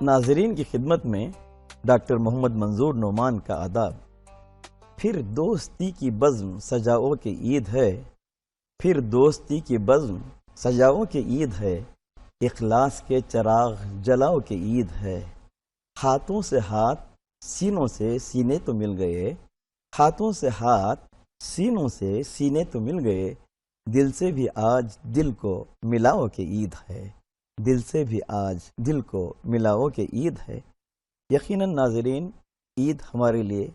ناظرین کی خدمت میں ڈاکٹر محمد منظور نعمان کا آداب۔ پھر دوستی کی بزم سجاؤ کے عید ہے، پھر دوستی کی بزم سجاؤ کے عید ہے، اخلاص کے چراغ جلاؤ کے عید ہے۔ ہاتھوں سے ہاتھ سینوں سے سینے تو مل گئے، ہاتھوں سے ہاتھ سینوں سے سینے تو مل گئے، دل سے بھی آج دل کو ملاؤ کے عید ہے، دل سے بھی آج دل کو ملاؤ کے عید ہے۔ یقیناً ناظرین، عید ہمارے لیے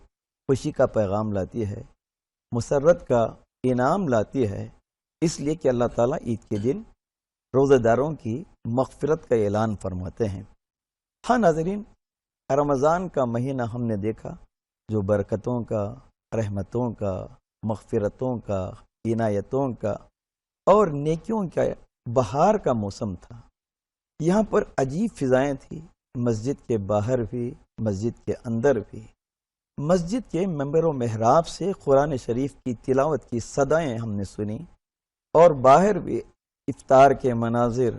خوشی کا پیغام لاتی ہے، مسرت کا انعام لاتی ہے، اس لیے کہ اللہ تعالیٰ عید کے دن روزہ داروں کی مغفرت کا اعلان فرماتے ہیں۔ ہاں ناظرین، رمضان کا مہینہ ہم نے دیکھا جو برکتوں کا، رحمتوں کا، مغفرتوں کا، عنایتوں کا اور نیکیوں کا بہار کا موسم تھا۔ یہاں پر عجیب فضائیں تھیں، مسجد کے باہر بھی، مسجد کے اندر بھی۔ مسجد کے ممبر و محراب سے قرآن شریف کی تلاوت کی صدائیں ہم نے سنی، اور باہر بھی افطار کے مناظر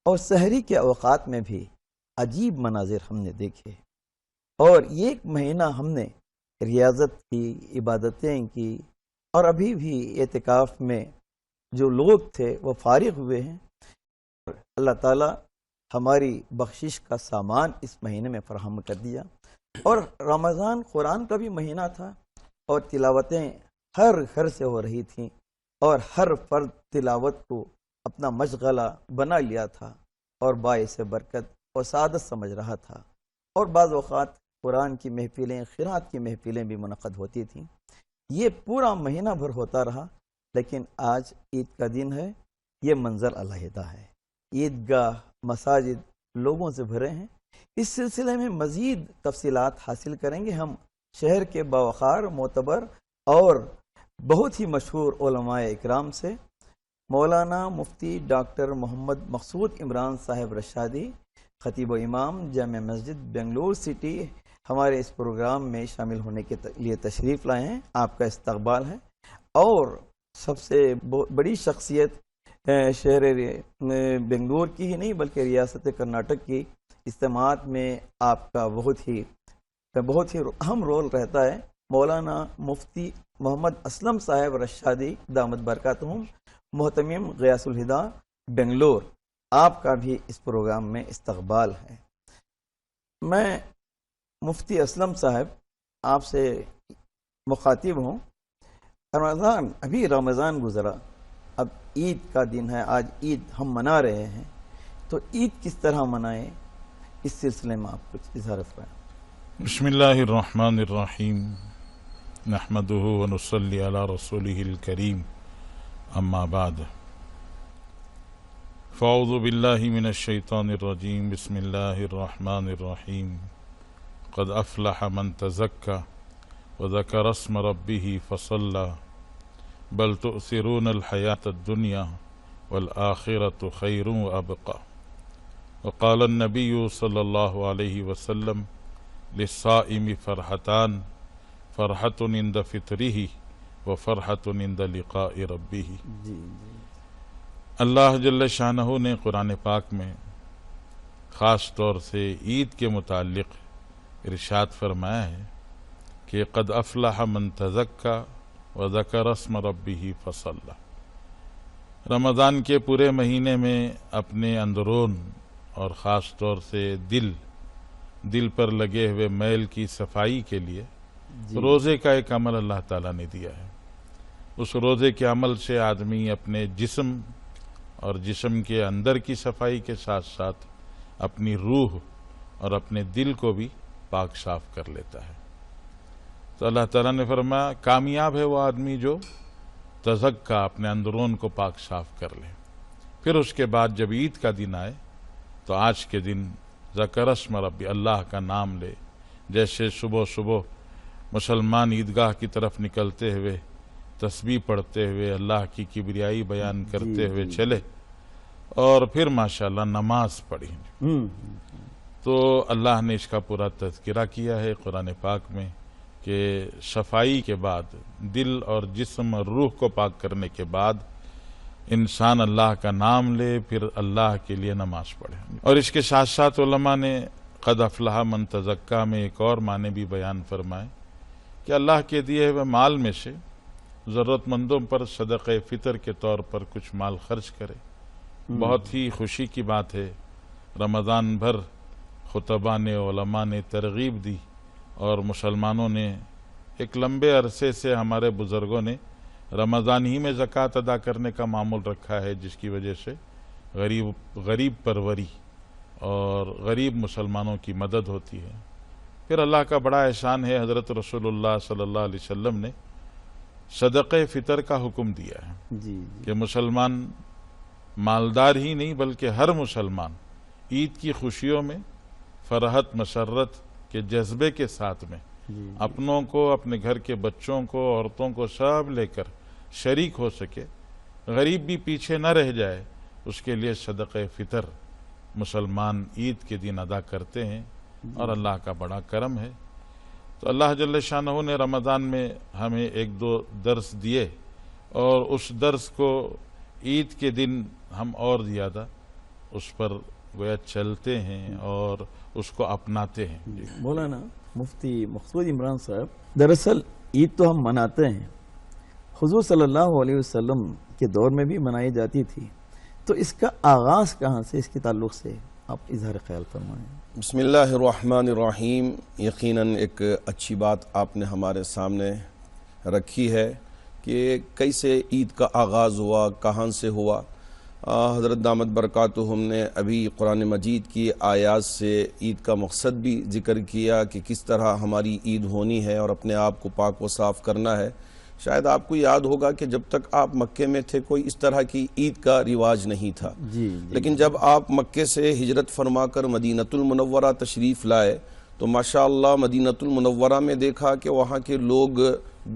اور سحری کے اوقات میں بھی عجیب مناظر ہم نے دیکھے۔ اور یہ ایک مہینہ ہم نے ریاضت کی، عبادتیں کی، اور ابھی بھی اعتکاف میں جو لوگ تھے وہ فارغ ہوئے ہیں۔ اللہ تعالیٰ ہماری بخشش کا سامان اس مہینے میں فراہم کر دیا، اور رمضان قرآن کا بھی مہینہ تھا، اور تلاوتیں ہر گھر سے ہو رہی تھیں، اور ہر فرد تلاوت کو اپنا مشغلہ بنا لیا تھا، اور باعث برکت اور سعادت سمجھ رہا تھا۔ اور بعض اوقات قرآن کی محفلیں، قرات کی محفلیں بھی منعقد ہوتی تھیں۔ یہ پورا مہینہ بھر ہوتا رہا، لیکن آج عید کا دن ہے، یہ منظر علیحدہ ہے۔ عیدگاہ، مساجد لوگوں سے بھرے ہیں۔ اس سلسلے میں مزید تفصیلات حاصل کریں گے ہم شہر کے باوقار، معتبر اور بہت ہی مشہور علماء اکرام سے۔ مولانا مفتی ڈاکٹر محمد مقصود عمران صاحب رشادی، خطیب و امام جامع مسجد بنگلور سٹی، ہمارے اس پروگرام میں شامل ہونے کے لیے تشریف لائے ہیں۔ آپ کا استقبال ہے۔ اور سب سے بڑی شخصیت شہر بنگلور کی ہی نہیں بلکہ ریاست کرناٹک کی اجتماعات میں آپ کا بہت ہی اہم رول رہتا ہے۔ مولانا مفتی محمد اسلم صاحب رشادی دامت برکاتہم، محتمم غیاث الہدا بنگلور، آپ کا بھی اس پروگرام میں استقبال ہے۔ میں مفتی اسلم صاحب آپ سے مخاطب ہوں۔ ابھی رمضان گزرا، اب عید کا دن ہے، آج عید ہم منا رہے ہیں، تو عید کس طرح منائیں، اس سلسلے میں آپ کچھ اظہار فرمائیں۔ بسم اللہ الرحمن الرحیم، نحمدہ ونصلی علی رسولہ الکریم، اما بعد، فاعوذ باللہ من الشیطان الرجیم، بسم اللہ الرحمن الرحیم، قد افلح من تزکی وذکر اسم ربہ فصلی، بل تؤثرون الحیاة الدنیا والآخرۃ خیر وابقی، وقال النبی صلی اللہ علیہ وسلم للصائم فرحتان، فرحۃ عند فطرہ وفرحۃ عند لقاء ربہ۔ اللہ جل شانہ نے قرآن پاک میں خاص طور سے عید کے متعلق ارشاد فرمایا ہے کہ قد افلح من تزکی وذکر اسم ربہ فصلی۔ رمضان کے پورے مہینے میں اپنے اندرون اور خاص طور سے دل پر لگے ہوئے میل کی صفائی کے لیے روزے کا ایک عمل اللہ تعالیٰ نے دیا ہے۔ اس روزے کے عمل سے آدمی اپنے جسم اور جسم کے اندر کی صفائی کے ساتھ ساتھ اپنی روح اور اپنے دل کو بھی پاک صاف کر لیتا ہے۔ تو اللہ تعالیٰ نے فرمایا کامیاب ہے وہ آدمی جو تزکی، اپنے اندرون کو پاک صاف کر لے۔ پھر اس کے بعد جب عید کا دن آئے تو آج کے دن ذکر اسم ربی، اللہ کا نام لے۔ جیسے صبح صبح مسلمان عیدگاہ کی طرف نکلتے ہوئے تسبیح پڑھتے ہوئے اللہ کی کبریائی بیان کرتے ہوئے چلے، اور پھر ماشاءاللہ نماز پڑھی، تو اللہ نے اس کا پورا تذکرہ کیا ہے قرآن پاک میں کہ صفائی کے بعد، دل اور جسم اور روح کو پاک کرنے کے بعد انسان اللہ کا نام لے، پھر اللہ کے لیے نماز پڑھے۔ اور اس کے ساتھ ساتھ علماء نے قد افلح من تزکا میں ایک اور معنی بھی بیان فرمائے کہ اللہ کے دیے ہوئے مال میں سے ضرورت مندوں پر صدقہ فطر کے طور پر کچھ مال خرچ کرے۔ بہت ہی خوشی کی بات ہے، رمضان بھر خطباء نے، علماء نے ترغیب دی اور مسلمانوں نے ایک لمبے عرصے سے، ہمارے بزرگوں نے رمضان ہی میں زکوٰۃ ادا کرنے کا معمول رکھا ہے، جس کی وجہ سے غریب پروری اور غریب مسلمانوں کی مدد ہوتی ہے۔ پھر اللہ کا بڑا احسان ہے، حضرت رسول اللہ صلی اللہ علیہ وسلم نے صدقہ فطر کا حکم دیا ہے کہ مسلمان مالدار ہی نہیں بلکہ ہر مسلمان عید کی خوشیوں میں فرحت مسرت کے جذبے کے ساتھ میں اپنوں کو، اپنے گھر کے بچوں کو، عورتوں کو سب لے کر شریک ہو سکے، غریب بھی پیچھے نہ رہ جائے، اس کے لیے صدقہ فطر مسلمان عید کے دن ادا کرتے ہیں، اور اللہ کا بڑا کرم ہے۔ تو اللہ جل شانہ نے رمضان میں ہمیں ایک دو درس دیے، اور اس درس کو عید کے دن ہم اور زیادہ اس پر گویا چلتے ہیں اور اس کو اپناتے ہیں۔ مولانا مفتی مقصود عمران صاحب، دراصل عید تو ہم مناتے ہیں، حضور صلی اللہ علیہ وسلم کے دور میں بھی منائی جاتی تھی، تو اس کا آغاز کہاں سے، اس کے تعلق سے آپ اظہار خیال فرمائیں۔ بسم اللہ الرحمن الرحیم۔ یقیناً ایک اچھی بات آپ نے ہمارے سامنے رکھی ہے کہ کیسے عید کا آغاز ہوا، کہاں سے ہوا۔ حضرت دامت برکاتہم نے ابھی قرآن مجید کی آیات سے عید کا مقصد بھی ذکر کیا کہ کس طرح ہماری عید ہونی ہے اور اپنے آپ کو پاک و صاف کرنا ہے۔ شاید آپ کو یاد ہوگا کہ جب تک آپ مکے میں تھے کوئی اس طرح کی عید کا رواج نہیں تھا، لیکن جب آپ مکے سے ہجرت فرما کر مدینۃ المنورہ تشریف لائے تو ماشاءاللہ مدینۃ المنورہ میں دیکھا کہ وہاں کے لوگ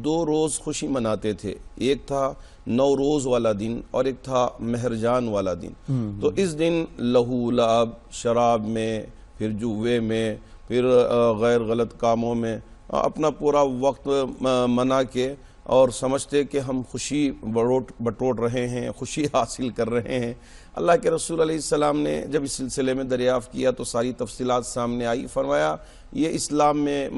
2 روز خوشی مناتے تھے، ایک تھا نوروز والا دن اور ایک تھا مہرجان والا دن۔ تو اس دن لہو لعب، شراب میں، پھر جوے میں، پھر غیر غلط کاموں میں اپنا پورا وقت منا کے اور سمجھتے کہ ہم خوشی بٹوٹ رہے ہیں، خوشی حاصل کر رہے ہیں۔ اللہ کے رسول علیہ السلام نے جب اس سلسلے میں دریافت کیا تو ساری تفصیلات سامنے آئی، فرمایا یہ اسلام میں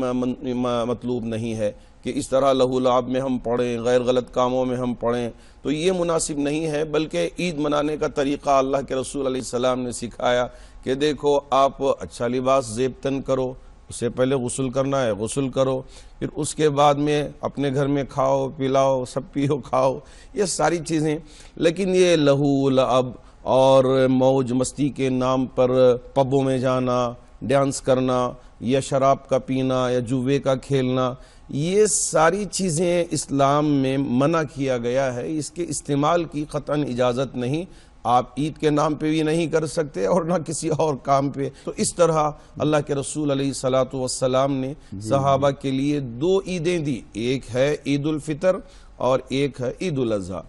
مطلوب نہیں ہے کہ اس طرح لہو لعب میں ہم پڑیں، غیر غلط کاموں میں ہم پڑیں، تو یہ مناسب نہیں ہے، بلکہ عید منانے کا طریقہ اللہ کے رسول علیہ السلام نے سکھایا کہ دیکھو آپ اچھا لباس زیب تن کرو، اس سے پہلے غسل کرنا ہے غسل کرو، پھر اس کے بعد میں اپنے گھر میں کھاؤ پلاؤ، سب پیو کھاؤ، یہ ساری چیزیں۔ لیکن یہ لہو لعب اور موج مستی کے نام پر پبوں میں جانا، ڈانس کرنا یا شراب کا پینا یا جوے کا کھیلنا، یہ ساری چیزیں اسلام میں منع کیا گیا ہے، اس کے استعمال کی قطعاً اجازت نہیں۔ آپ عید کے نام پہ بھی نہیں کر سکتے اور نہ کسی اور کام پہ۔ تو اس طرح اللہ کے رسول علیہ السلام نے صحابہ کے لیے 2 عیدیں دی، ایک ہے عید الفطر اور ایک ہے عید الاضحیٰ۔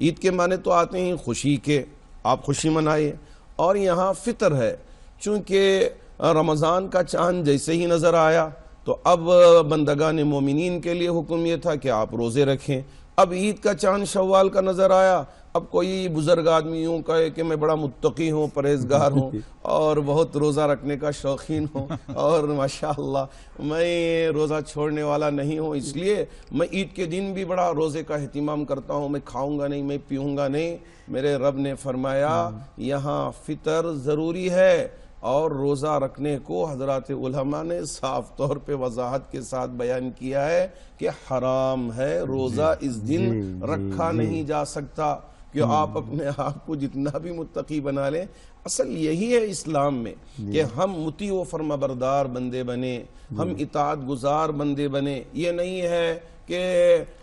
عید کے معنی تو آتے ہیں خوشی کے، آپ خوشی منائیں، اور یہاں فطر ہے، چونکہ رمضان کا چاند جیسے ہی نظر آیا تو اب بندگان مومنین کے لیے حکم یہ تھا کہ آپ روزے رکھیں۔ اب عید کا چاند شوال کا نظر آیا، اب کوئی بزرگ آدمی یوں کہے کہ میں بڑا متقی ہوں، پرہیزگار ہوں اور بہت روزہ رکھنے کا شوقین ہوں اور ماشاءاللہ میں روزہ چھوڑنے والا نہیں ہوں، اس لیے میں عید کے دن بھی بڑا روزے کا اہتمام کرتا ہوں، میں کھاؤں گا نہیں، میں پیوں گا نہیں۔ میرے رب نے فرمایا یہاں فطر ضروری ہے، اور روزہ رکھنے کو حضرات علماء نے صاف طور پہ وضاحت کے ساتھ بیان کیا ہے کہ حرام ہے، روزہ اس دن رکھا نہیں جا سکتا، کہ آپ اپنے آپ کو جتنا بھی متقی بنا لیں۔ اصل یہی ہے اسلام میں کہ ہم مطیع و فرما بردار بندے بنے، ہم اطاعت گزار بندے بنے، یہ نہیں ہے کہ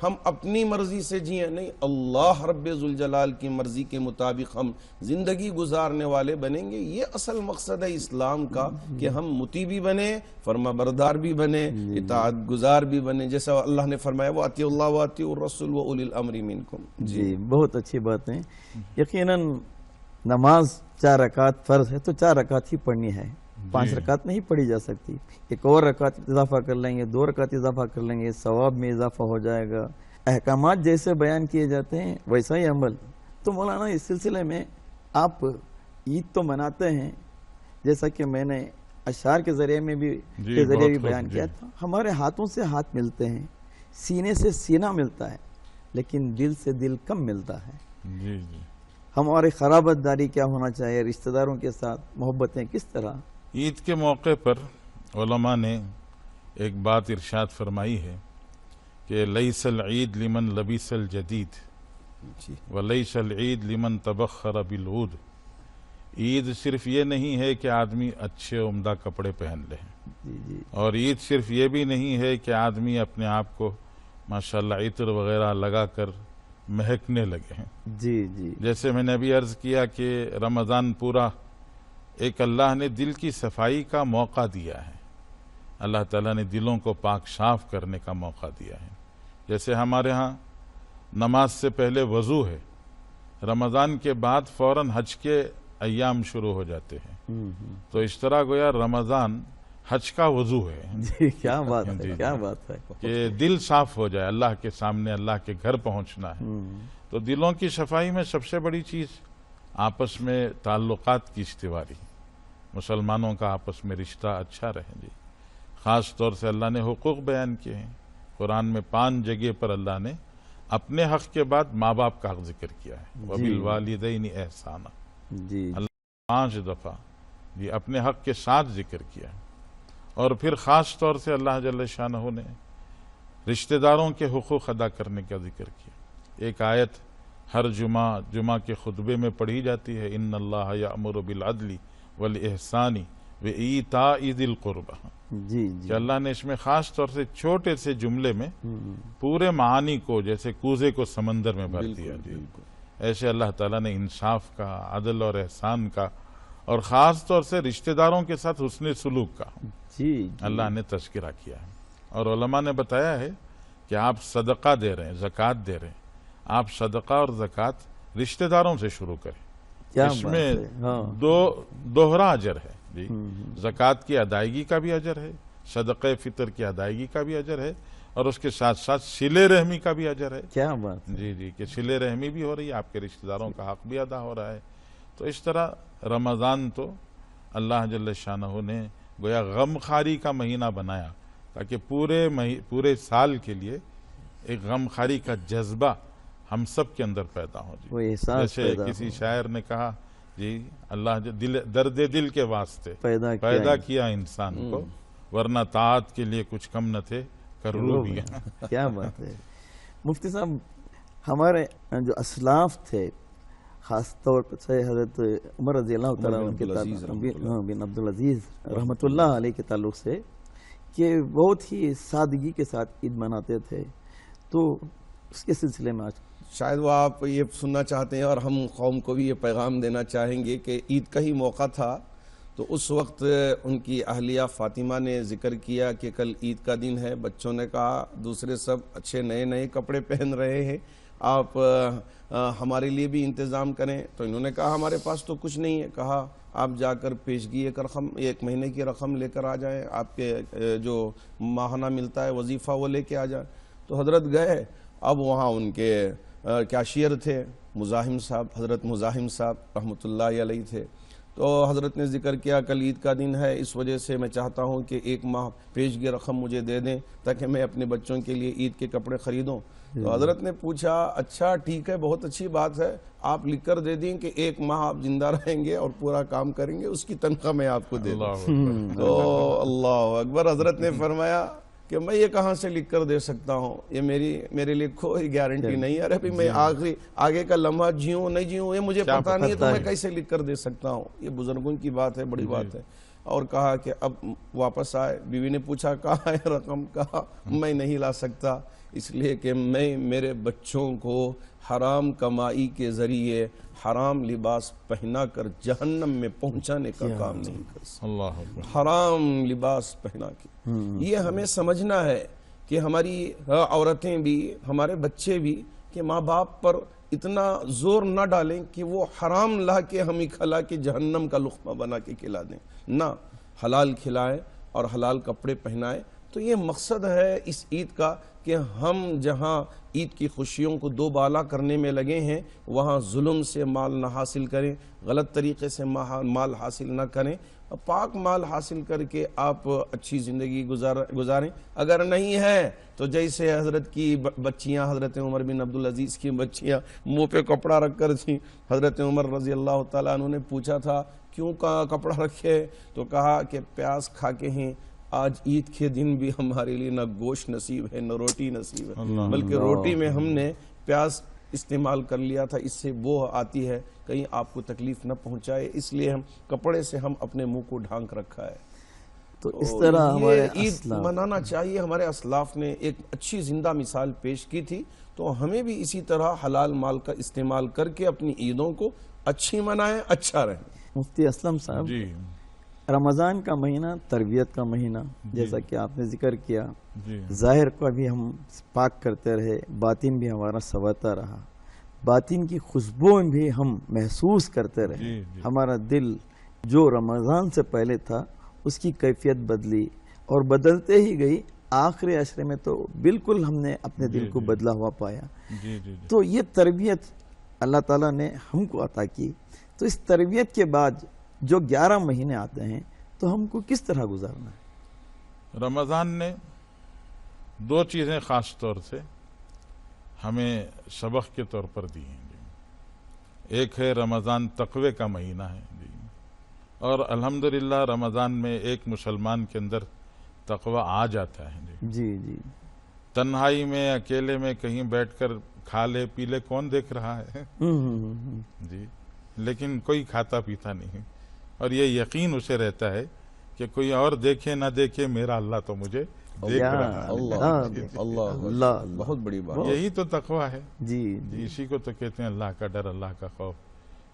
ہم اپنی مرضی سے جئیں، نہیں، اللہ رب ذوالجلال کی مرضی کے مطابق ہم زندگی گزارنے والے بنیں گے۔ یہ اصل مقصد ہے اسلام کا کہ ہم مطیع بھی بنے، فرما بردار بھی بنے، اطاعت گزار بھی بنے، جیسا اللہ نے فرمایا وَأَطِیعُوا اللَّهَ وَأَطِیعُوا الرَّسُولَ وَأُولِي الْأَمْرِ مِنْکُمْ۔ جی بہت اچھی بات ہے۔ یقیناً نماز 4 رکعت فرض ہے تو 4 رکعت ہی پڑھنی ہے، 5 رکعت نہیں پڑھی جا سکتی، ایک اور رکعت اضافہ کر لیں گے، 2 رکعت اضافہ کر لیں گے، ثواب میں اضافہ ہو جائے گا۔ احکامات جیسے بیان کیے جاتے ہیں ویسا ہی عمل۔ تو مولانا اس سلسلے میں آپ عید تو مناتے ہیں، جیسا کہ میں نے اشعار کے ذریعے میں بھی جی، کے ذریعے بہت بھی خوب، بیان جی۔ کیا تھا. ہمارے ہاتھوں سے ہاتھ ملتے ہیں، سینے سے سینہ ملتا ہے، لیکن دل سے دل کم ملتا ہے. جی جی. ہماری خرابت داری کیا ہونا چاہیے، رشتہ داروں کے ساتھ محبتیں کس طرح. عید کے موقع پر علماء نے ایک بات ارشاد فرمائی ہے کہ لیس العید لمن لبس الجدید جی ولیس العید لمن تبخر بالعود. عید صرف یہ نہیں ہے کہ آدمی اچھے عمدہ کپڑے پہن لے، جی جی اور عید صرف یہ بھی نہیں ہے کہ آدمی اپنے آپ کو ماشاءاللہ عطر وغیرہ لگا کر مہکنے لگے ہیں. جی جی جیسے میں نے ابھی عرض کیا کہ رمضان پورا ایک اللہ نے دل کی صفائی کا موقع دیا ہے. اللہ تعالیٰ نے دلوں کو پاک صاف کرنے کا موقع دیا ہے. جیسے ہمارے ہاں نماز سے پہلے وضو ہے، رمضان کے بعد فوراً حج کے ایام شروع ہو جاتے ہیں. تو اس طرح گویا رمضان حج کا وضو ہے جی کیا بات جی، ہے، کیا بات ہے. کہ دل صاف ہو جائے، اللہ کے سامنے اللہ کے گھر پہنچنا ہے. تو دلوں کی صفائی میں سب سے بڑی چیز آپس میں تعلقات کی استواری، مسلمانوں کا آپس میں رشتہ اچھا رہے. جی خاص طور سے اللہ نے حقوق بیان کیے ہیں. قرآن میں 5 جگہ پر اللہ نے اپنے حق کے بعد ماں باپ کا حق ذکر کیا ہے. وَبِالْوَالِدَيْنِ احسانا، جی 5 دفعہ جی اپنے حق کے ساتھ ذکر کیا. اور پھر خاص طور سے اللہ جل شانہ نے رشتہ داروں کے حقوق ادا کرنے کا ذکر کیا. ایک آیت ہر جمعہ کے خطبے میں پڑھی جاتی ہے، ان اللہ یأمر بالعدل والاحسان وایتاء ذی القربى. جی کہ جی اللہ نے اس میں خاص طور سے چھوٹے سے جملے میں پورے معانی کو، جیسے کوزے کو سمندر میں بھر دیا. جی ایسے اللہ تعالیٰ نے انصاف کا، عدل اور احسان کا، اور خاص طور سے رشتہ داروں کے ساتھ حسن سلوک کا جی اللہ نے تذکرہ کیا ہے. اور علماء نے بتایا ہے کہ آپ صدقہ دے رہے ہیں، زکوٰۃ دے رہے ہیں، آپ صدقہ اور زکوٰۃ رشتہ داروں سے شروع کریں. کیا اس بات میں ہے. ہاں دوہرا اجر ہے. جی زکوٰۃ کی ادائیگی کا بھی اجر ہے، صدقہ فطر کی ادائیگی کا بھی اجر ہے، اور اس کے ساتھ ساتھ صلہ رحمی کا بھی اجر ہے. کیا بات ہے. جی کہ صلہ رحمی بھی ہو رہی ہے، آپ کے رشتہ داروں کا حق بھی ادا ہو رہا ہے. تو اس طرح رمضان تو اللہ جل شانہ نے گویا غم خاری کا مہینہ بنایا تاکہ پورے سال کے لیے ایک غم خاری کا جذبہ ہم سب کے اندر پیدا ہو. وہ احساس جیسے پیدا کسی ہو. شاعر نے کہا جی اللہ درد دل کے واسطے پیدا کیا انسان کو، ورنہ طاعت کے لیے کچھ کم نہ تھے کروبیاں. کیا بات ہے. مفتی صاحب، ہمارے جو اسلاف تھے، خاص طور پر سے حضرت عمر رضی اللہ تعالیٰ عنہ کے بن عبدالعزیز رحمۃ اللہ علیہ کے تعلق سے، کہ بہت ہی سادگی کے ساتھ عید مناتے تھے. تو اس کے سلسلے میں آج شاید وہ آپ یہ سننا چاہتے ہیں، اور ہم قوم کو بھی یہ پیغام دینا چاہیں گے کہ عید کا ہی موقع تھا. تو اس وقت ان کی اہلیہ فاطمہ نے ذکر کیا کہ کل عید کا دن ہے. بچوں نے کہا دوسرے سب اچھے نئے کپڑے پہن رہے ہیں، آپ ہمارے لیے بھی انتظام کریں. تو انہوں نے کہا ہمارے پاس تو کچھ نہیں ہے. کہا آپ جا کر پیشگی ایک رقم، 1 مہینے کی رقم لے کر آ جائیں، آپ کے جو ماہانہ ملتا ہے وظیفہ وہ لے کے آ جائیں. تو حضرت گئے. اب وہاں ان کے کیشیئر تھے مزاحم صاحب، حضرت مزاحم صاحب رحمۃ اللہ علیہ تھے. تو حضرت نے ذکر کیا کل عید کا دن ہے، اس وجہ سے میں چاہتا ہوں کہ 1 ماہ پیشگی رقم مجھے دے دیں تاکہ میں اپنے بچوں کے لیے عید کے کپڑے خریدوں. تو حضرت نے پوچھا اچھا ٹھیک ہے، بہت اچھی بات ہے، آپ لکھ کر دے دیں کہ 1 ماہ آپ زندہ رہیں گے اور پورا کام کریں گے، اس کی تنخواہ میں آپ کو دے دوں. تو اللہ اکبر. حضرت نے فرمایا کہ میں یہ کہاں سے لکھ کر دے سکتا ہوں، یہ میرے لیے کوئی گارنٹی نہیں ہے. ارے میں آگے کا لمحہ جیوں نہیں جیوں یہ مجھے پتہ نہیں ہے، تو میں کیسے لکھ کر دے سکتا ہوں. یہ بزرگوں کی بات ہے، بڑی بات ہے. اور کہا کہ اب واپس آئے. بیوی نے پوچھا کہاں ہے رقم؟ کہا میں نہیں لا سکتا، اس لیے کہ میں میرے بچوں کو حرام کمائی کے ذریعے حرام لباس پہنا کر جہنم میں پہنچانے کا کام نہیں کر سکتا. حرام لباس پہنا کے یہ ہمیں سمجھنا ہے کہ ہماری عورتیں بھی، ہمارے بچے بھی، کہ ماں باپ پر اتنا زور نہ ڈالیں کہ وہ حرام لا کے ہمیں کھلا کے جہنم کا لقمہ بنا کے کھلا دیں. نہ، حلال کھلائیں اور حلال کپڑے پہنائیں. تو یہ مقصد ہے اس عید کا کہ ہم جہاں عید کی خوشیوں کو دوبالا کرنے میں لگے ہیں، وہاں ظلم سے مال نہ حاصل کریں، غلط طریقے سے مال حاصل نہ کریں، پاک مال حاصل کر کے آپ اچھی زندگی گزاریں. اگر نہیں ہے تو جیسے حضرت کی بچیاں، حضرت عمر بن عبدالعزیز کی بچیاں منہ پہ کپڑا رکھ کر تھیں. حضرت عمر رضی اللہ تعالیٰ عنہ نے پوچھا تھا کیوں کپڑا رکھے؟ تو کہا کہ پیاس کھا کے ہیں، آج عید کے دن بھی ہمارے لیے نہ گوشت نصیب ہے نہ روٹی نصیب ہے، بلکہ روٹی میں ہم نے پیاز استعمال کر لیا تھا، اس سے بو آتی ہے، کہیں آپ کو تکلیف نہ پہنچائے، اس لیے ہم کپڑے سے ہم اپنے منہ کو ڈھانک رکھا ہے. تو اس طرح ہمارے عید منانا چاہیے. ہمارے اسلاف نے ایک اچھی زندہ مثال پیش کی تھی، تو ہمیں بھی اسی طرح حلال مال کا استعمال کر کے اپنی عیدوں کو اچھی منائیں، اچھا رہیں. مفتی اسلم صاحب، جی رمضان کا مہینہ تربیت کا مہینہ، جیسا کہ آپ نے ذکر کیا، جی ظاہر کو بھی ہم پاک کرتے رہے، باطن بھی ہمارا سنورتا رہا، باطن کی خوشبو بھی ہم محسوس کرتے رہے. جی جی ہمارا دل جو رمضان سے پہلے تھا اس کی کیفیت بدلی اور بدلتے ہی گئی. آخری عشرے میں تو بالکل ہم نے اپنے دل کو بدلا ہوا پایا. جی جی تو یہ تربیت اللہ تعالیٰ نے ہم کو عطا کی. تو اس تربیت کے بعد جو 11 مہینے آتے ہیں تو ہم کو کس طرح گزارنا ہے؟ رمضان نے 2 چیزیں خاص طور سے ہمیں سبق کے طور پر دی ہیں. جی ایک ہے رمضان تقوی کا مہینہ ہے. جی اور الحمدللہ رمضان میں ایک مسلمان کے اندر تقوی آ جاتا ہے. جی جی تنہائی میں اکیلے میں کہیں بیٹھ کر کھا لے پی لے کون دیکھ رہا ہے؟ جی لیکن کوئی کھاتا پیتا نہیں، اور یہ یقین اسے رہتا ہے کہ کوئی اور دیکھے نہ دیکھے، میرا اللہ تو مجھے دیکھ رہا ہے. اللہ بہت بڑی بات. یہی تو تقوی ہے. جی جی اسی کو تو کہتے ہیں اللہ کا ڈر، اللہ کا خوف.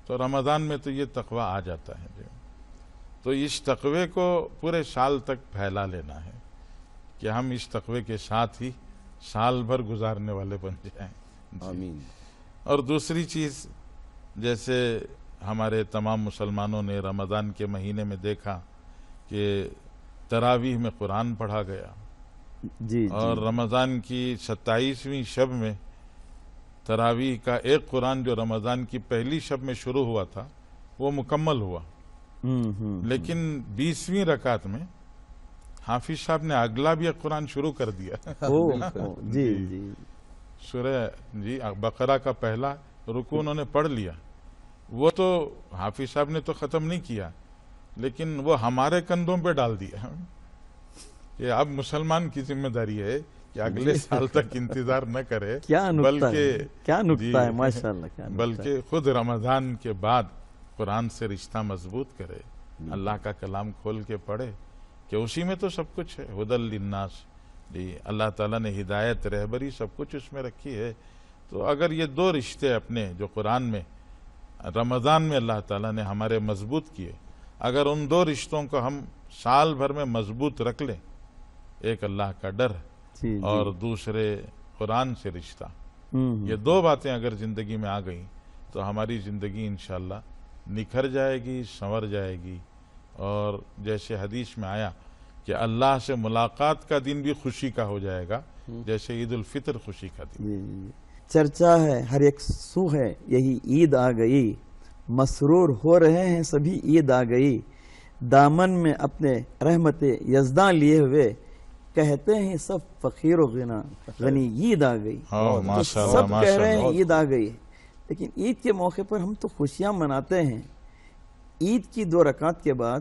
تو رمضان میں تو یہ تقوی آ جاتا ہے. جی تو اس تقوی کو پورے سال تک پھیلا لینا ہے کہ ہم اس تقوی کے ساتھ ہی سال بھر گزارنے والے بن جائیں. آمین. اور دوسری چیز، جیسے ہمارے تمام مسلمانوں نے رمضان کے مہینے میں دیکھا کہ تراویح میں قرآن پڑھا گیا، جی اور رمضان کی 27ویں شب میں تراویح کا ایک قرآن جو رمضان کی پہلی شب میں شروع ہوا تھا وہ مکمل ہوا. لیکن 20ویں رکعت میں حافظ صاحب نے اگلا بھی ایک قرآن شروع کر دیا. جی جی سورہ بقرہ کا پہلا رکوع انہوں نے پڑھ لیا. وہ تو حافظ صاحب نے تو ختم نہیں کیا، لیکن وہ ہمارے کندھوں پہ ڈال دیا. یہ اب مسلمان کی ذمہ داری ہے کہ اگلے سال تک انتظار نہ کرے، بلکہ خود رمضان کے بعد قرآن سے رشتہ مضبوط کرے، اللہ کا کلام کھول کے پڑھے، کہ اسی میں تو سب کچھ ہے. ہدی للناس، جی اللہ تعالیٰ نے ہدایت، رہبری سب کچھ اس میں رکھی ہے. تو اگر یہ 2 رشتے اپنے جو قرآن میں رمضان میں اللہ تعالیٰ نے ہمارے مضبوط کیے، اگر ان 2 رشتوں کو ہم سال بھر میں مضبوط رکھ لیں، ایک اللہ کا ڈر اور دوسرے قرآن سے رشتہ، یہ 2 باتیں اگر زندگی میں آ گئیں تو ہماری زندگی انشاءاللہ نکھر جائے گی، سنور جائے گی. اور جیسے حدیث میں آیا کہ اللہ سے ملاقات کا دن بھی خوشی کا ہو جائے گا، جیسے عید الفطر خوشی کا دن. چرچا ہے ہر ایک سو ہے یہی عید آ گئی، مسرور ہو رہے ہیں سبھی عید آ گئی، دامن میں اپنے رحمت یزداں لیے ہوئے کہتے ہیں سب فقیر و غنی عید آ گئی. سب کہہ رہے ہیں عید آ گئی، لیکن عید کے موقع پر ہم تو خوشیاں مناتے ہیں. عید کی 2 رکعت کے بعد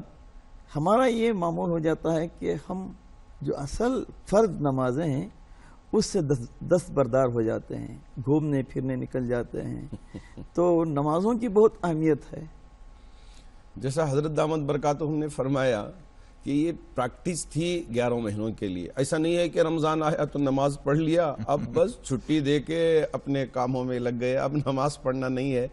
ہمارا یہ معمول ہو جاتا ہے کہ ہم جو اصل فرض نمازیں ہیں اس سے دست بردار ہو جاتے ہیں، گھومنے پھرنے نکل جاتے ہیں. تو نمازوں کی بہت اہمیت ہے. جیسا حضرت دامت برکاتہم نے فرمایا کہ یہ پریکٹس تھی 11 مہینوں کے لیے. ایسا نہیں ہے کہ رمضان آیا تو نماز پڑھ لیا، اب بس چھٹی دے کے اپنے کاموں میں لگ گئے، اب نماز پڑھنا نہیں ہے.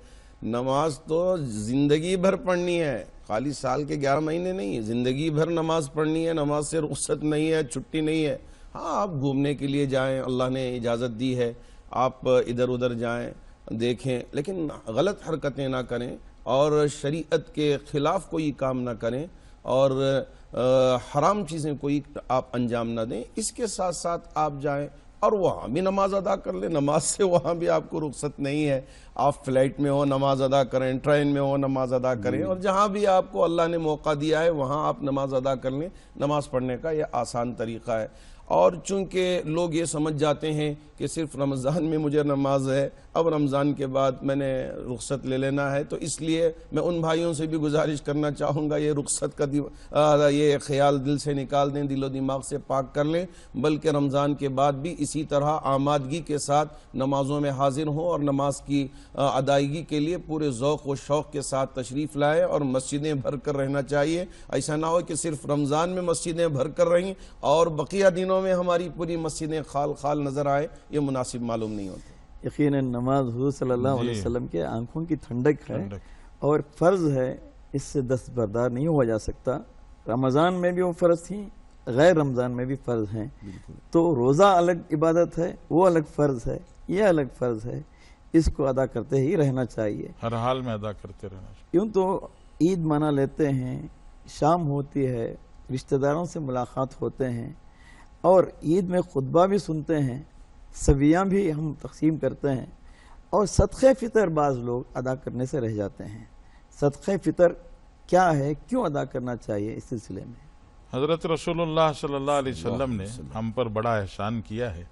نماز تو زندگی بھر پڑھنی ہے، خالی سال کے 11 مہینے نہیں، زندگی بھر نماز پڑھنی ہے. نماز سے رخصت نہیں ہے، چھٹی نہیں ہے. ہاں آپ گھومنے کے لیے جائیں، اللہ نے اجازت دی ہے، آپ ادھر ادھر جائیں دیکھیں، لیکن غلط حرکتیں نہ کریں اور شریعت کے خلاف کوئی کام نہ کریں اور حرام چیزیں کوئی آپ انجام نہ دیں. اس کے ساتھ ساتھ آپ جائیں اور وہاں بھی نماز ادا کر لیں. نماز سے وہاں بھی آپ کو رخصت نہیں ہے. آپ فلائٹ میں ہو نماز ادا کریں, ٹرین میں ہو نماز ادا کریں, اور جہاں بھی آپ کو اللہ نے موقع دیا ہے وہاں آپ نماز ادا کر لیں. نماز پڑھنے کا یہ آسان طریقہ ہے. اور چونکہ لوگ یہ سمجھ جاتے ہیں کہ صرف رمضان میں مجھے نماز ہے, اب رمضان کے بعد میں نے رخصت لے لینا ہے, تو اس لیے میں ان بھائیوں سے بھی گزارش کرنا چاہوں گا یہ رخصت کا یہ خیال دل سے نکال دیں, دل و دماغ سے پاک کر لیں, بلکہ رمضان کے بعد بھی اسی طرح آمادگی کے ساتھ نمازوں میں حاضر ہوں اور نماز کی ادائیگی کے لیے پورے ذوق و شوق کے ساتھ تشریف لائیں, اور مسجدیں بھر کر رہنا چاہیے. ایسا نہ ہو کہ صرف رمضان میں مسجدیں بھر کر رہیں اور بقیہ دنوں میں ہماری پوری مسجدیں خال خال نظر آئے, یہ مناسب معلوم نہیں ہوتا. یقیناً نماز حضور صلی اللہ علیہ وسلم کے آنکھوں کی ٹھنڈک ہے اور فرض ہے, اس سے دستبردار نہیں ہوا جا سکتا. رمضان میں بھی وہ فرض تھیں, غیر رمضان میں بھی فرض ہیں. تو روزہ الگ عبادت ہے, وہ الگ فرض ہے, یہ الگ فرض ہے, اس کو ادا کرتے ہی رہنا چاہیے, ہر حال میں ادا کرتے رہنا چاہیے. کیوں تو عید منا لیتے ہیں, شام ہوتی ہے, رشتہ داروں سے ملاقات ہوتے ہیں, اور عید میں خطبہ بھی سنتے ہیں, سویاں بھی ہم تقسیم کرتے ہیں, اور صدقہ فطر بعض لوگ ادا کرنے سے رہ جاتے ہیں. صدقہ فطر کیا ہے, کیوں ادا کرنا چاہیے, اس سلسلے میں حضرت رسول اللہ صلی اللہ علیہ وسلم نے ہم پر بڑا احسان کیا ہے.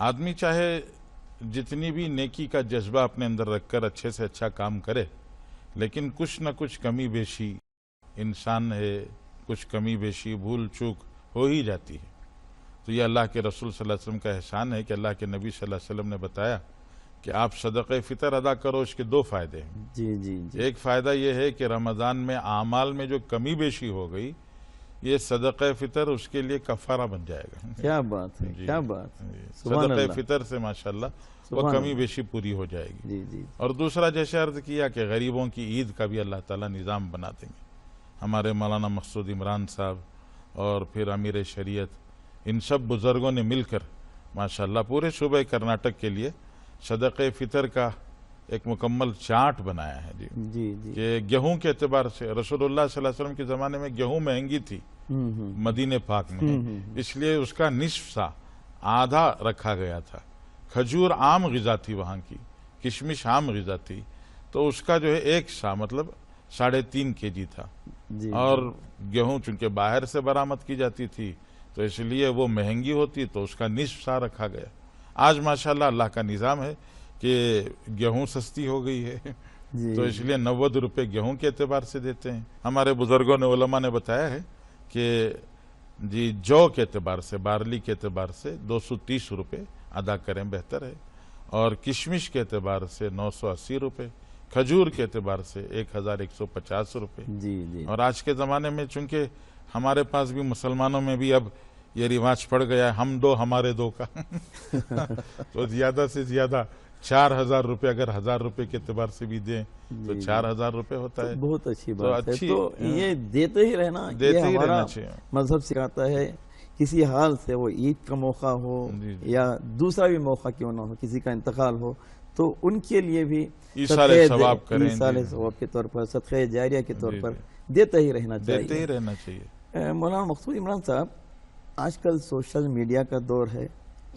آدمی چاہے جتنی بھی نیکی کا جذبہ اپنے اندر رکھ کر اچھے سے اچھا کام کرے, لیکن کچھ نہ کچھ کمی بیشی, انسان ہے, کچھ کمی بیشی بھول چوک ہو ہی جاتی ہے. تو یہ اللہ کے رسول صلی اللہ علیہ وسلم کا احسان ہے کہ اللہ کے نبی صلی اللہ علیہ وسلم نے بتایا کہ آپ صدقہ فطر ادا کرو. اس کے دو فائدے ہیں. جی جی جی. ایک فائدہ یہ ہے کہ رمضان میں اعمال میں جو کمی بیشی ہو گئی, یہ صدقہ فطر اس کے لیے کفارہ بن جائے گا. کیا بات ہے, کیا بات ہے. صدقہ فطر سے ماشاءاللہ وہ کمی بیشی پوری ہو جائے گی. جی جی. اور دوسرا جیسے عرض کیا کہ غریبوں کی عید کا بھی اللہ تعالیٰ نظام بنا دیں گے. ہمارے مولانا مقصود عمران صاحب اور پھر امیر شریعت, ان سب بزرگوں نے مل کر ماشاءاللہ پورے صوبہ کرناٹک کے لیے صدقہ فطر کا ایک مکمل چارٹ بنایا ہے. جی جی. کہ گیہوں کے اعتبار سے رسول اللہ صلی اللہ علیہ وسلم کے زمانے میں گیہوں مہنگی تھی مدینہ پاک میں, اس لیے اس کا نصف سا آدھا رکھا گیا تھا. کھجور عام غذا تھی وہاں کی, کشمش عام غذا تھی, تو اس کا جو ہے ایک سا مطلب 3.5 kg تھا. اور گیہوں چونکہ باہر سے برآمد کی جاتی تھی تو اس لیے وہ مہنگی ہوتی, تو اس کا نصف سا رکھا گیا. آج ماشاءاللہ اللہ کا نظام ہے کہ گیہوں سستی ہو گئی ہے, تو اس لیے 90 روپے گیہوں کے اعتبار سے دیتے ہیں. ہمارے بزرگوں نے علماء نے بتایا ہے کہ جی جو کے اعتبار سے, بارلی کے اعتبار سے 230 روپے ادا کریں بہتر ہے, اور کشمش کے اعتبار سے 980 روپے, کھجور کے اعتبار سے 1150 روپے. جی جی. اور آج کے زمانے میں چونکہ ہمارے پاس بھی مسلمانوں میں بھی اب یہ رواج پڑ گیا ہے ہم دو ہمارے دو کا, تو زیادہ سے زیادہ 4000 روپے اگر 1000 روپے کے اعتبار سے بھی دیں تو 4000 روپے ہوتا ہے. بہت اچھی بات ہے. تو یہ دیتے ہی رہنا, یہ ہمارا مذہب سکھاتا ہے. کسی حال سے وہ عید کا موقع ہو یا دوسرا بھی موقع کیوں نہ ہو, کسی کا انتقال ہو, تو ان کے لیے بھی ایصال ثواب کریں, ایصال ثواب کے طور پر, صدقہ جاریہ کے طور پر دیتے ہی رہنا چاہیے. مولانا مقصود عمران صاحب, آج کل سوشل میڈیا کا دور ہے.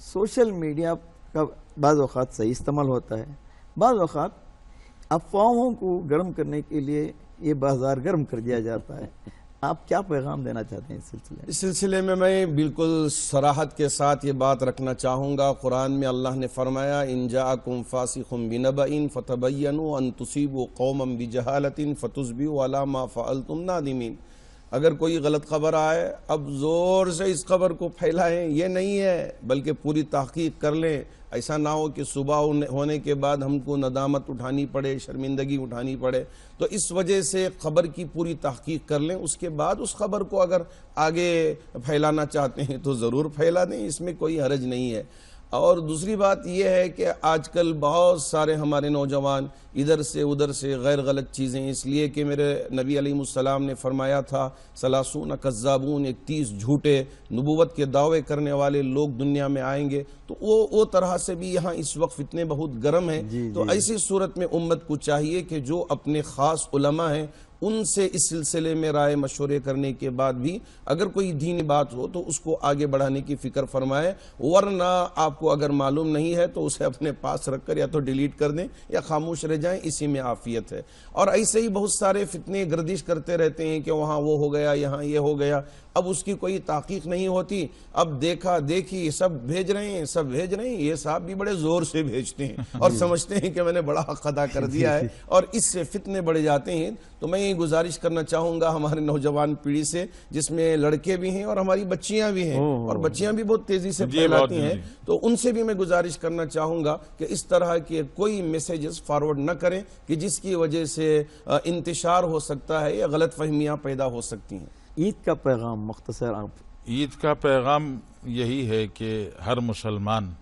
سوشل میڈیا کا بعض اوقات صحیح استعمال ہوتا ہے, بعض اوقات افواہوں کو گرم کرنے کے لیے یہ بازار گرم کر دیا جاتا ہے. آپ کیا پیغام دینا چاہتے ہیں اس سلسلے میں؟ اس سلسلے میں میں بالکل صراحت کے ساتھ یہ بات رکھنا چاہوں گا. قرآن میں اللہ نے فرمایا ان جاءکم فاسق بنبأ فتبینوا ان تصیبوا قوما بجہالۃ فتصبحوا علی ما فعلتم نادمین. اگر کوئی غلط خبر آئے, اب زور سے اس خبر کو پھیلائیں یہ نہیں ہے, بلکہ پوری تحقیق کر لیں. ایسا نہ ہو کہ صبح ہونے کے بعد ہم کو ندامت اٹھانی پڑے, شرمندگی اٹھانی پڑے. تو اس وجہ سے خبر کی پوری تحقیق کر لیں, اس کے بعد اس خبر کو اگر آگے پھیلانا چاہتے ہیں تو ضرور پھیلا دیں, اس میں کوئی حرج نہیں ہے. اور دوسری بات یہ ہے کہ آج کل بہت سارے ہمارے نوجوان ادھر سے ادھر سے غیر غلط چیزیں, اس لیے کہ میرے نبی علیہ السلام نے فرمایا تھا 30 کذابون, 31 جھوٹے نبوت کے دعوے کرنے والے لوگ دنیا میں آئیں گے. تو وہ طرح سے بھی یہاں اس وقت فتنے بہت گرم ہیں. تو ایسی صورت میں امت کو چاہیے کہ جو اپنے خاص علماء ہیں ان سے اس سلسلے میں رائے مشورے کرنے کے بعد بھی اگر کوئی دینی بات ہو تو اس کو آگے بڑھانے کی فکر فرمائے، ورنہ آپ کو اگر معلوم نہیں ہے تو اسے اپنے پاس رکھ کر یا تو ڈیلیٹ کر دیں یا خاموش رہ جائیں، اسی میں عافیت ہے۔ اور ایسے ہی بہت سارے فتنے گردش کرتے رہتے ہیں کہ وہاں وہ ہو گیا، یہاں یہ ہو گیا، اب اس کی کوئی تحقیق نہیں ہوتی، اب دیکھا دیکھی سب بھیج رہے ہیں، یہ صاحب بھی بڑے زور سے بھیجتے ہیں اور سمجھتے ہیں کہ میں نے بڑا حق ادا کر دیا ہے، اور اس سے فتنے بڑھ جاتے ہیں۔ تو میں یہ گزارش کرنا چاہوں گا ہمارے نوجوان پیڑھی سے، جس میں لڑکے بھی ہیں اور ہماری بچیاں بھی ہیں، اور بچیاں بھی بہت تیزی سے پھیلاتی ہیں، تو ان سے بھی میں گزارش کرنا چاہوں گا کہ اس طرح کے کوئی میسیجز فارورڈ نہ کریں کہ جس کی وجہ سے انتشار ہو سکتا ہے یا غلط فہمیاں پیدا ہو سکتی ہیں۔ عید کا پیغام مختصر آپ۔ عید کا پیغام یہی ہے کہ ہر مسلمان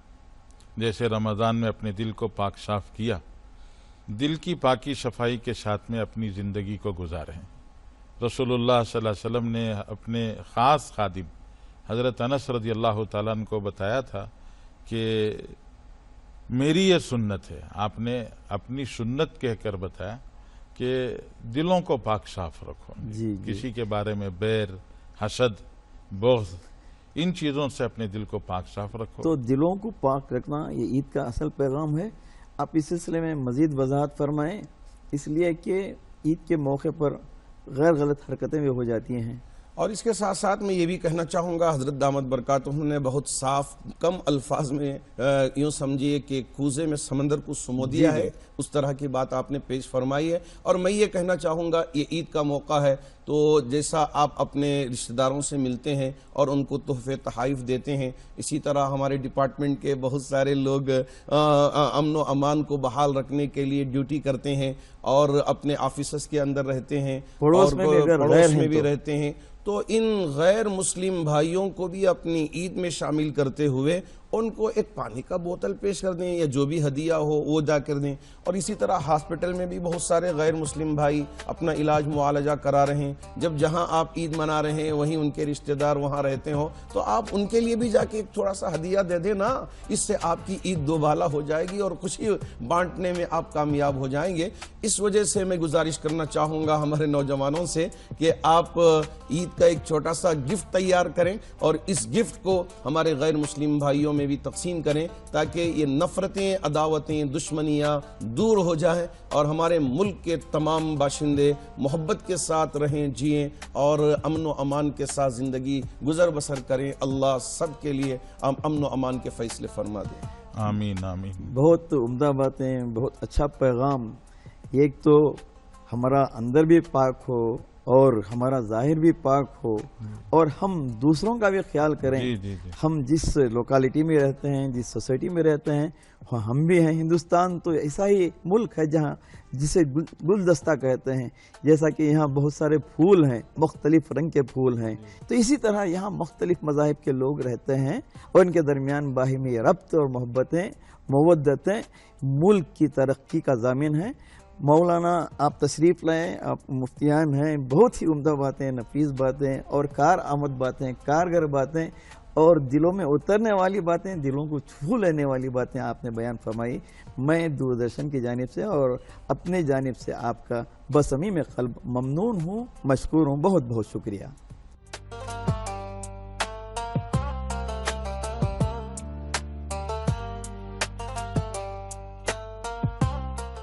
جیسے رمضان میں اپنے دل کو پاک صاف کیا، دل کی پاکی صفائی کے ساتھ میں اپنی زندگی کو گزاریں۔ رسول اللہ صلی اللہ علیہ وسلم نے اپنے خاص خادم حضرت انس رضی اللہ تعالیٰ عنہ کو بتایا تھا کہ میری یہ سنت ہے، آپ نے اپنی سنت کہہ کر بتایا کہ دلوں کو پاک صاف رکھو، کسی کے بارے میں بیر، حسد، بغض، ان چیزوں سے اپنے دل کو پاک صاف رکھو۔ تو دلوں کو پاک رکھنا یہ عید کا اصل پیغام ہے۔ آپ اس سلسلے میں مزید وضاحت فرمائیں، اس لیے کہ عید کے موقع پر غیر غلط حرکتیں بھی ہو جاتی ہیں۔ اور اس کے ساتھ ساتھ میں یہ بھی کہنا چاہوں گا، حضرت دامت برکاتہ نے بہت صاف کم الفاظ میں یوں سمجھیے کہ کوزے میں سمندر کو سمو دیا ہے، اس طرح کی بات آپ نے پیش فرمائی ہے۔ اور میں یہ کہنا چاہوں گا، یہ عید کا موقع ہے تو جیسا آپ اپنے رشتہ داروں سے ملتے ہیں اور ان کو تحفے تحائف دیتے ہیں، اسی طرح ہمارے ڈپارٹمنٹ کے بہت سارے لوگ امن و امان کو بحال رکھنے کے لیے ڈیوٹی کرتے ہیں اور اپنے آفیسز کے اندر رہتے ہیں اور پڑوس میں بھی رہتے ہیں، تو ان غیر مسلم بھائیوں کو بھی اپنی عید میں شامل کرتے ہوئے ان کو ایک پانی کا بوتل پیش کر دیں یا جو بھی ہدیہ ہو وہ جا کر دیں۔ اور اسی طرح ہاسپٹل میں بھی بہت سارے غیر مسلم بھائی اپنا علاج معالجہ کرا رہے ہیں، جب جہاں آپ عید منا رہے ہیں وہیں ان کے رشتہ دار وہاں رہتے ہوں تو آپ ان کے لیے بھی جا کے ایک تھوڑا سا ہدیہ دے دیں نا، اس سے آپ کی عید دوبالا ہو جائے گی اور خوشی بانٹنے میں آپ کامیاب ہو جائیں گے۔ اس وجہ سے میں گزارش کرنا چاہوں گا ہمارے نوجوانوں سے کہ آپ عید کا ایک چھوٹا سا گفٹ تیار کریں اور اس گفٹ کو ہمارے غیر مسلم بھائیوں میں بھی تقسیم کریں تاکہ یہ نفرتیں، عداوتیں، دشمنیاں دور ہو جائیں اور ہمارے ملک کے تمام باشندے محبت کے ساتھ رہیں، جئیں اور امن و امان کے ساتھ زندگی گزر بسر کریں۔ اللہ سب کے لیے امن و امان کے فیصلے فرما دے۔ آمین آمین۔ بہت عمدہ باتیں، بہت اچھا پیغام۔ ایک تو ہمارا اندر بھی پاک ہو اور ہمارا ظاہر بھی پاک ہو اور ہم دوسروں کا بھی خیال کریں۔ ہم جس لوکالٹی میں رہتے ہیں، جس سوسائٹی میں رہتے ہیں، ہم بھی ہیں۔ ہندوستان تو ایسا ہی ملک ہے جہاں جسے گلدستہ کہتے ہیں، جیسا کہ یہاں بہت سارے پھول ہیں، مختلف رنگ کے پھول ہیں، تو اسی طرح یہاں مختلف مذاہب کے لوگ رہتے ہیں اور ان کے درمیان باہمی ربط اور محبتیں، مودتیں ملک کی ترقی کا ضامن ہیں۔ مولانا آپ تشریف لائیں، آپ مفتیان ہیں، بہت ہی عمدہ باتیں، نفیس باتیں اور کارآمد باتیں، کارگر باتیں اور دلوں میں اترنے والی باتیں، دلوں کو چھو لینے والی باتیں آپ نے بیان فرمائی۔ میں دوردرشن کی جانب سے اور اپنے جانب سے آپ کا بصمیم قلب ممنون ہوں، مشکور ہوں، بہت بہت شکریہ۔